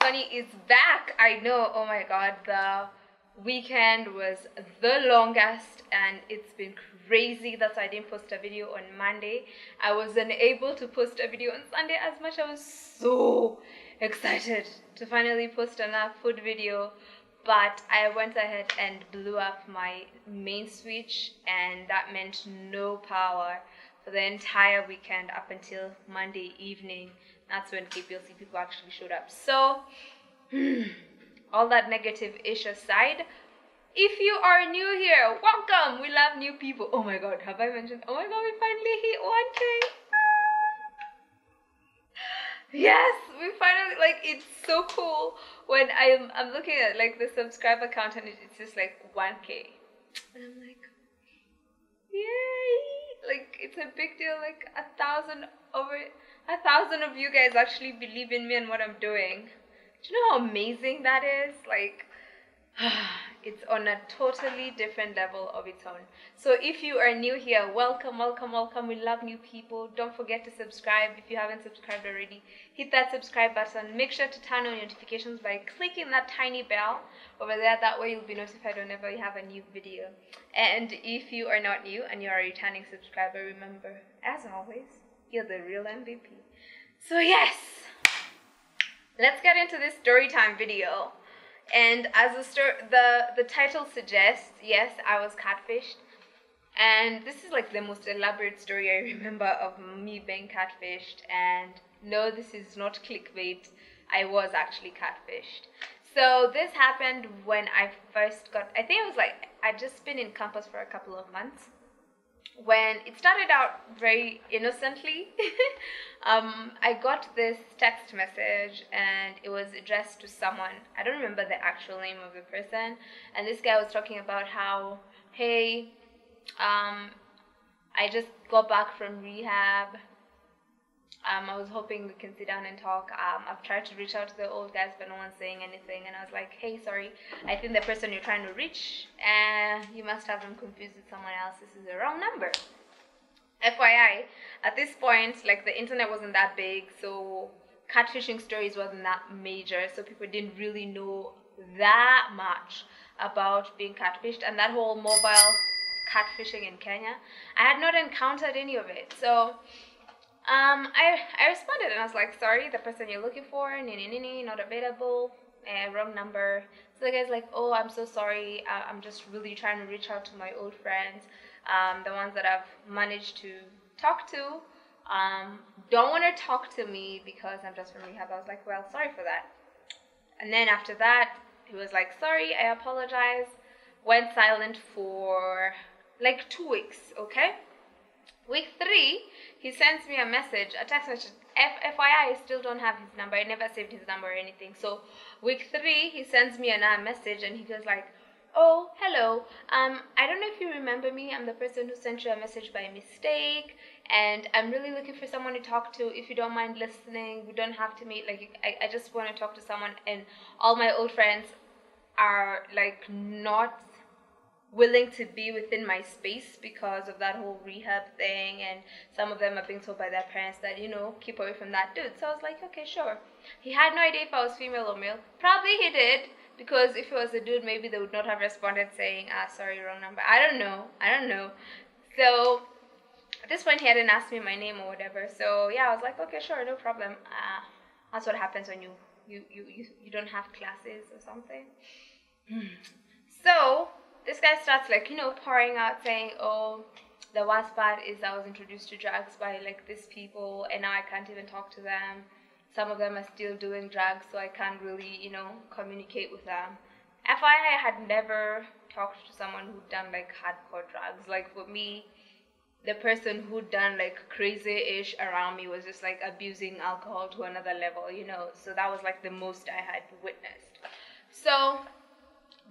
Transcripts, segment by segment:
Muthoni is back. I know. Oh my god, the weekend was the longest and it's been crazy. That's why I didn't post a video on Monday. I wasn't able to post a video on Sunday as much. I was so excited to finally post another food video, but I went ahead and blew up my main switch, and that meant no power for the entire weekend up until Monday evening. That's when KPLC people actually showed up. So all that negative-ish aside, if you are new here, welcome. We love new people. Oh my god, have I mentioned? Oh my god, we finally hit 1K. Yes, we finally, like, it's so cool when I'm looking at like the subscriber count and it's just like 1K, and I'm like, yay! Like, it's a big deal. Like over 1,000 of you guys actually believe in me and what I'm doing. Do you know how amazing that is? Like, it's on a totally different level of its own. So if you are new here, welcome, welcome, welcome. We love new people. Don't forget to subscribe if you haven't subscribed already. Hit that subscribe button. Make sure to turn on notifications by clicking that tiny bell over there. That way you'll be notified whenever we have a new video. And if you are not new and you're a returning subscriber, remember, as always, you're the real MVP. So yes, let's get into this story time video. And as the title suggests, yes, I was catfished. And this is like the most elaborate story I remember of me being catfished. And no, this is not clickbait. I was actually catfished. So this happened when I first got, I think it was like, I'd just been in campus for a couple of months. When it started out very innocently, I got this text message and it was addressed to someone. I don't remember the actual name of the person. And this guy was talking about how, hey, I just got back from rehab. I was hoping we can sit down and talk. I've tried to reach out to the old guys, but no one's saying anything. And I was like, hey, sorry, I think the person you're trying to reach, you must have them confused with someone else. This is the wrong number. FYI, at this point, like, the internet wasn't that big, so catfishing stories wasn't that major, so people didn't really know that much about being catfished. And that whole mobile catfishing in Kenya, I had not encountered any of it. So I responded and I was like, sorry, the person you're looking for, not available, wrong number. So the guy's like, oh, I'm so sorry, I'm just really trying to reach out to my old friends, the ones that I've managed to talk to, don't want to talk to me because I'm just from rehab. I was like, well, sorry for that. And then after that, he was like, sorry, I apologize, went silent for like 2 weeks, okay? Week 3, he sends me a message, a text message. FYI, I still don't have his number. I never saved his number or anything. So week 3, he sends me another message and he goes like, oh, hello. I don't know if you remember me. I'm the person who sent you a message by mistake, and I'm really looking for someone to talk to. If you don't mind listening, we don't have to meet. Like, I just want to talk to someone, and all my old friends are like not willing to be within my space because of that whole rehab thing, and some of them are being told by their parents that, you know, keep away from that dude. So I was like, okay, sure. He had no idea if I was female or male. Probably he did, because if it was a dude, maybe they would not have responded saying, sorry, wrong number. I don't know. So at this point, he hadn't asked me my name or whatever. So yeah, I was like, okay, sure, no problem. That's what happens when you don't have classes or something. So this guy starts, like, you know, pouring out saying, oh, the worst part is I was introduced to drugs by like these people, and now I can't even talk to them. Some of them are still doing drugs, so I can't really, you know, communicate with them. FYI, I had never talked to someone who'd done like hardcore drugs. Like, for me, the person who'd done like crazy-ish around me was just like abusing alcohol to another level, you know. So that was like the most I had witnessed. So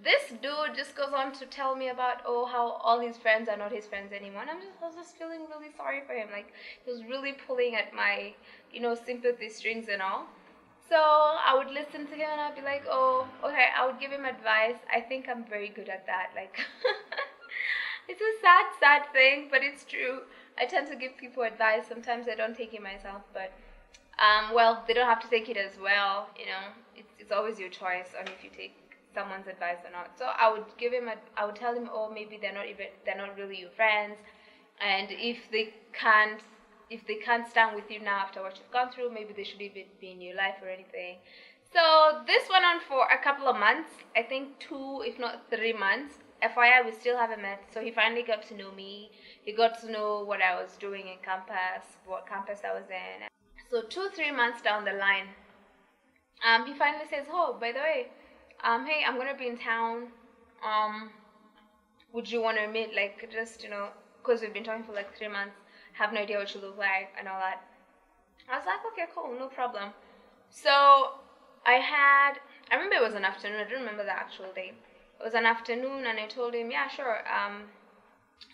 this dude just goes on to tell me about, oh, how all his friends are not his friends anymore. And I was just feeling really sorry for him. Like, he was really pulling at my, you know, sympathy strings and all. So I would listen to him and I'd be like, oh, okay, I would give him advice. I think I'm very good at that. Like, it's a sad thing, but it's true. I tend to give people advice. Sometimes I don't take it myself, but Well, they don't have to take it as well. You know, it's always your choice on if you take someone's advice or not. So I would I would tell him, oh, maybe they're not really your friends, and if they can't stand with you now after what you've gone through, maybe they should even be in your life or anything. So this went on for a couple of months, I think 2, if not 3 months. FYI, we still haven't met. So he finally got to know me. He got to know what I was doing in campus, what campus I was in. So 2-3 months down the line, he finally says, oh, by the way, hey, I'm gonna be in town. Would you want to meet? Like, just, you know, because we've been talking for like 3 months, have no idea what you look like and all that. I was like, okay, cool, no problem. So I remember it was an afternoon. I don't remember the actual day. It was an afternoon, and I told him, yeah, sure.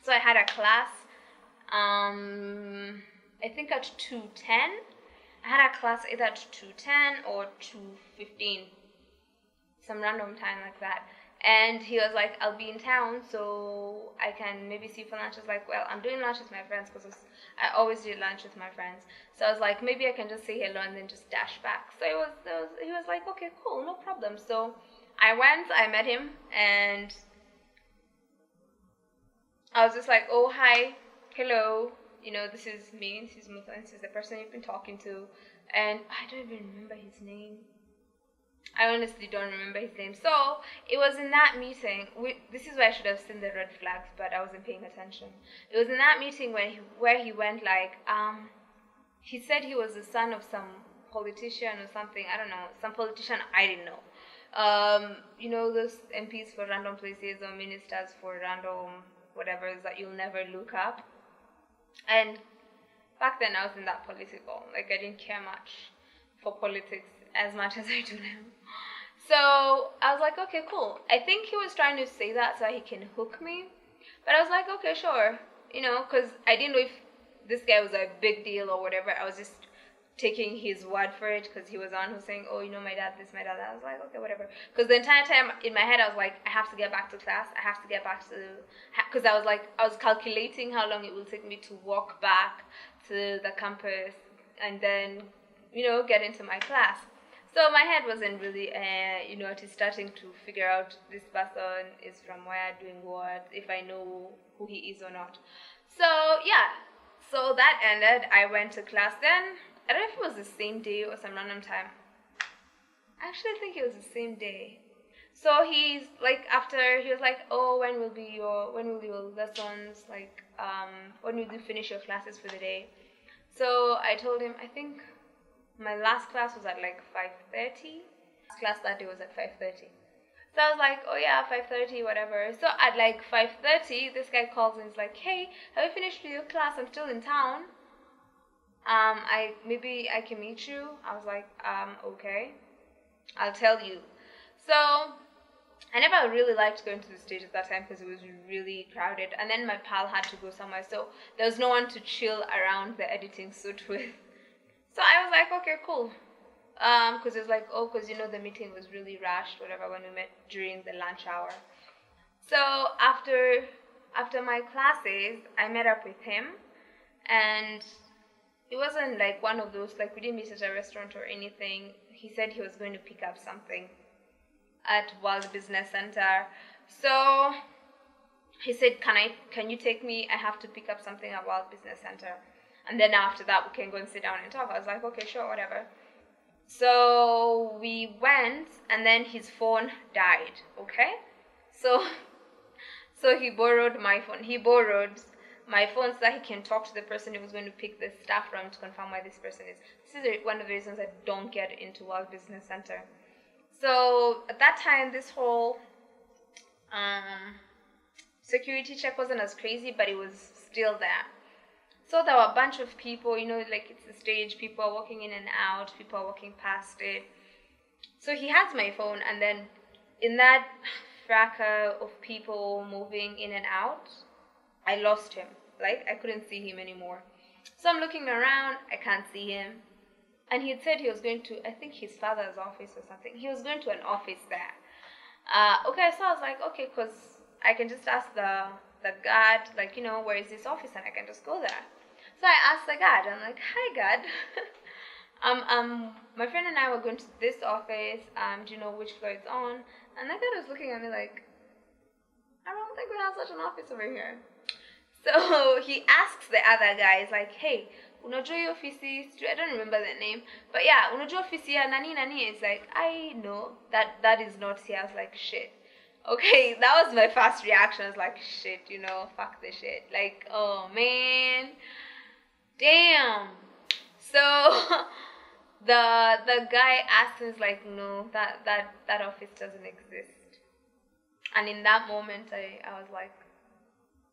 So I had a class. I think at 2:10. I had a class either at 2:10 or 2:15, some random time like that. And he was like, I'll be in town, so I can maybe see you for lunch. I was like, well, I'm doing lunch with my friends because I always do lunch with my friends. So I was like, maybe I can just say hello and then just dash back. So he was like, okay, cool, no problem. So I went, I met him, and I was just like, oh, hi, hello, you know, this is me, this is Muthoni, this is the person you've been talking to. And I don't even remember his name. I honestly don't remember his name. So it was in that meeting. This is where I should have seen the red flags, but I wasn't paying attention. It was in that meeting where he went like, he said he was the son of some politician or something. I don't know, some politician I didn't know. You know, those MPs for random places or ministers for random whatever that you'll never look up. And back then I was in that political. Like, I didn't care much for politics as much as I do now. So I was like, okay, cool. I think he was trying to say that so he can hook me. But I was like, okay, sure. You know, because I didn't know if this guy was a big deal or whatever. I was just taking his word for it because he was the one who was saying, oh, you know, my dad this, my dad that. I was like, okay, whatever. Because the entire time in my head, I was like, I have to get back to class. I have to get back to... Because I was calculating how long it will take me to walk back to the campus and then, you know, get into my class. So my head wasn't really, you know, just starting to figure out this person is from where, doing what, if I know who he is or not. So, yeah. So that ended. I went to class then. I don't know if it was the same day or some random time. I actually think it was the same day. So he's like, after, he was like, oh, when will your lessons, like, when will you finish your classes for the day? So I told him, I think my last class was at like 5:30. Class that day was at 5:30. So I was like, oh yeah, 5:30, whatever. So at like 5:30, this guy calls and is like, hey, have you finished with your class? I'm still in town. Maybe I can meet you. I was like, okay, I'll tell you. So I never really liked going to the stage at that time because it was really crowded. And then my pal had to go somewhere, so there was no one to chill around the editing suite with. So I was like, okay, cool. Because it was like, oh, because, you know, the meeting was really rushed, whatever, when we met during the lunch hour. So after my classes, I met up with him, and it wasn't like one of those, like, we didn't meet at a restaurant or anything. He said he was going to pick up something at World Business Center. So he said, can you take me? I have to pick up something at World Business Center. And then after that, we can go and sit down and talk. I was like, okay, sure, whatever. So we went, and then his phone died, okay? So he borrowed my phone. He borrowed my phone so that he can talk to the person who was going to pick the stuff from to confirm where this person is. This is one of the reasons I don't get into World Business Center. So at that time, this whole security check wasn't as crazy, but it was still there. So there were a bunch of people, you know, like, it's the stage, people are walking in and out, people are walking past it. So he has my phone, and then in that fracas of people moving in and out, I lost him. Like, I couldn't see him anymore. So I'm looking around, I can't see him. And he had said he was going to, I think, his father's office or something. He was going to an office there. Okay, so I was like, okay, because I can just ask the guard, like, you know, where is this office, and I can just go there. So I asked the guard, I'm like, hi guard, My friend and I were going to this office. Do you know which floor it's on? And that guy was looking at me like, I don't think we have such an office over here. So he asks the other guys like, hey, unajua hiyo ofisi? I don't remember the name, but yeah, unajua ofisi ya nani nani? It's like, I know that is not here. I was like, shit. Okay, that was my first reaction. I was like, shit, you know, fuck this shit. Like, oh man, damn. So the guy asked us like, no, that office doesn't exist. And in that moment, I was like,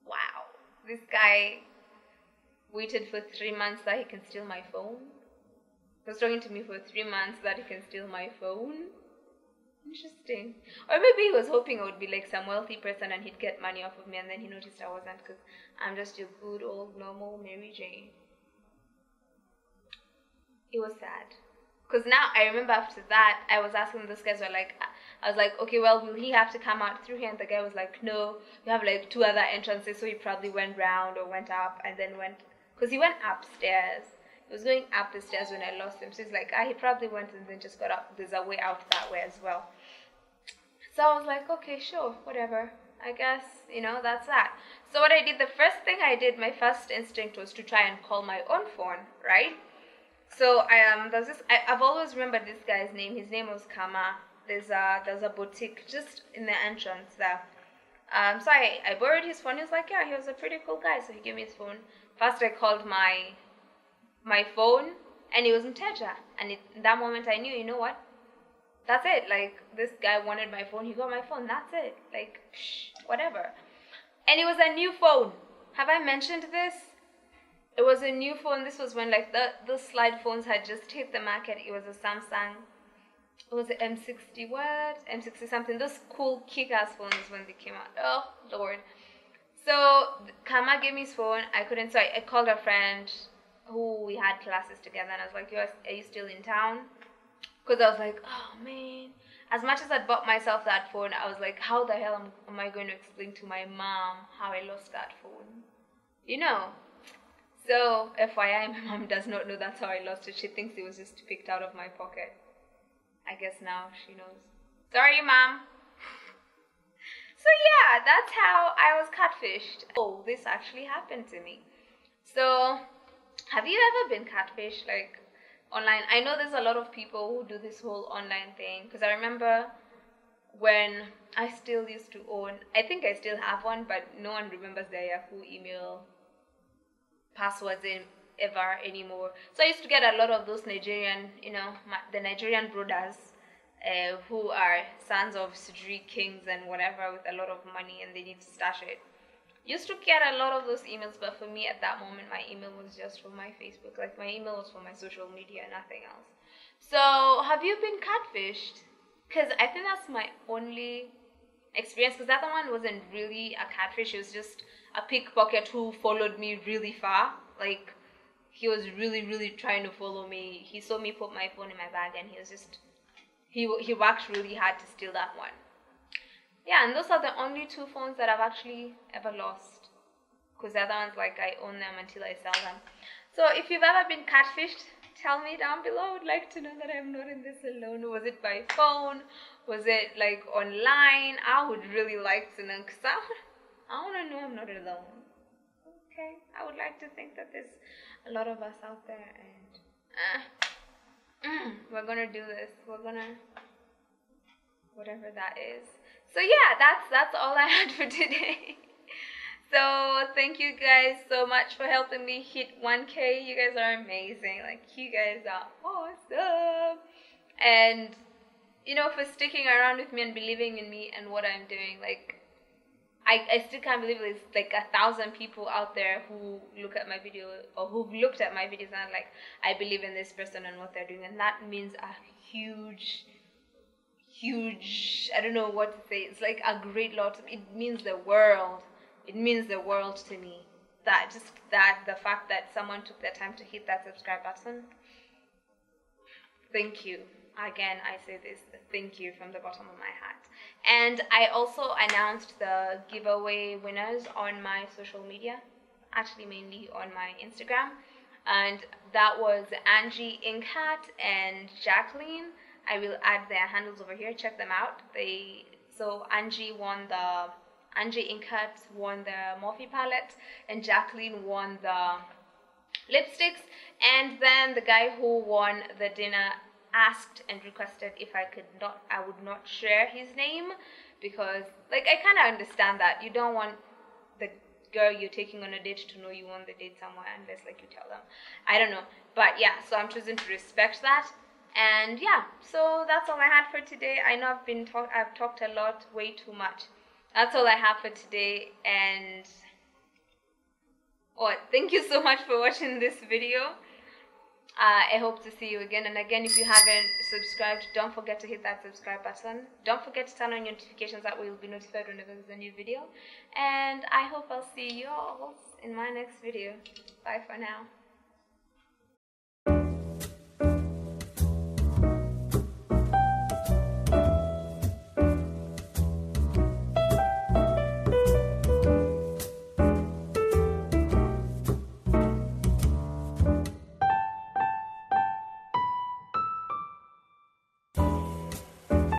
wow, this guy waited for 3 months that he can steal my phone. He was talking to me for 3 months that he can steal my phone. Interesting. Or maybe he was hoping I would be like some wealthy person and he'd get money off of me, and then he noticed I wasn't, because I'm just your good old normal Mary Jane. It was sad. Because now I remember after that, I was asking those guys, I was like, okay, well, will he have to come out through here? And the guy was like, no, we have like 2 other entrances, so he probably went round or went up and then went, because he went upstairs. He was going up the stairs when I lost him. So he's like, he probably went and then just got up. There's a way out that way as well. So I was like, okay, sure, whatever. I guess, you know, that's that. So what I did, the first thing I did, my first instinct was to try and call my own phone, right? So I've always remembered this guy's name. His name was Kama. There's a boutique just in the entrance there. So I borrowed his phone. He was like, yeah, he was a pretty cool guy. So he gave me his phone. First I called my phone, and it was Mteja. And in that moment I knew, you know what? That's it. Like, this guy wanted my phone. He got my phone. That's it. Like, whatever. And it was a new phone. Have I mentioned this? It was a new phone. This was when like the slide phones had just hit the market. It was a Samsung. It was an M60 what? M60 something. Those cool kick-ass phones when they came out. Oh, Lord. So Kama gave me his phone. I couldn't. So I called a friend who we had classes together, and I was like, are you still in town? Because I was like, oh man. As much as I'd bought myself that phone, I was like, how the hell am I going to explain to my mom how I lost that phone? You know. So, FYI, my mom does not know that's how I lost it. She thinks it was just picked out of my pocket. I guess now she knows. Sorry, Mom. So yeah, that's how I was catfished. Oh, this actually happened to me. So, have you ever been catfished, like, online? I know there's a lot of people who do this whole online thing. Because I remember when I still used to own, I think I still have one, but no one remembers their Yahoo email passwords ever anymore. So I used to get a lot of those Nigerian, you know, the Nigerian brothers who are sons of Sujri kings and whatever, with a lot of money, and they need to stash it. Used to get a lot of those emails, but for me at that moment, my email was just for my Facebook. Like, my email was for my social media, nothing else. So have you been catfished? Because I think that's my only experience, because the other one wasn't really a catfish. It was just a pickpocket who followed me really far. Like, he was really trying to follow me. He saw me put my phone in my bag, and he was just, he worked really hard to steal that one. Yeah, and those are the only 2 phones that I've actually ever lost, because the other ones, like, I own them until I sell them. So if you've ever been catfished, tell me down below. I would like to know that I'm not in this alone. Was it by phone? Was it like online? I would really like to know, because I want to know I'm not alone. Okay, I would like to think that there's a lot of us out there, and we're gonna do this. We're gonna, whatever that is. So yeah, that's all I had for today. So thank you guys so much for helping me hit 1K. You guys are amazing. Like, you guys are awesome. And, you know, for sticking around with me and believing in me and what I'm doing. Like, I still can't believe there's like 1,000 people out there who look at my video, or who've looked at my videos and like, I believe in this person and what they're doing. And that means a huge, I don't know what to say. It's like a great lot. It means the world. It means the world to me. The fact that someone took their time to hit that subscribe button. Thank you. Again, I say this, thank you from the bottom of my heart. And I also announced the giveaway winners on my social media, actually mainly on my Instagram. and that was Angie Incat and Jacqueline. I will add their handles over here. Check them out. So Angie Incat won the Morphe palette, and Jacqueline won the lipsticks. And then the guy who won the dinner asked and requested if I would not share his name, because like I kind of understand that you don't want the girl you're taking on a date to know you won the date somewhere unless like you tell them. I don't know, but yeah, so I'm choosing to respect that. And yeah, so that's all I had for today. I know I've talked a lot, way too much. That's all I have for today, and thank you so much for watching this video. I hope to see you again. And again, if you haven't subscribed, don't forget to hit that subscribe button. Don't forget to turn on your notifications, that way you'll be notified whenever there's a new video. And I hope I'll see you all in my next video. Bye for now.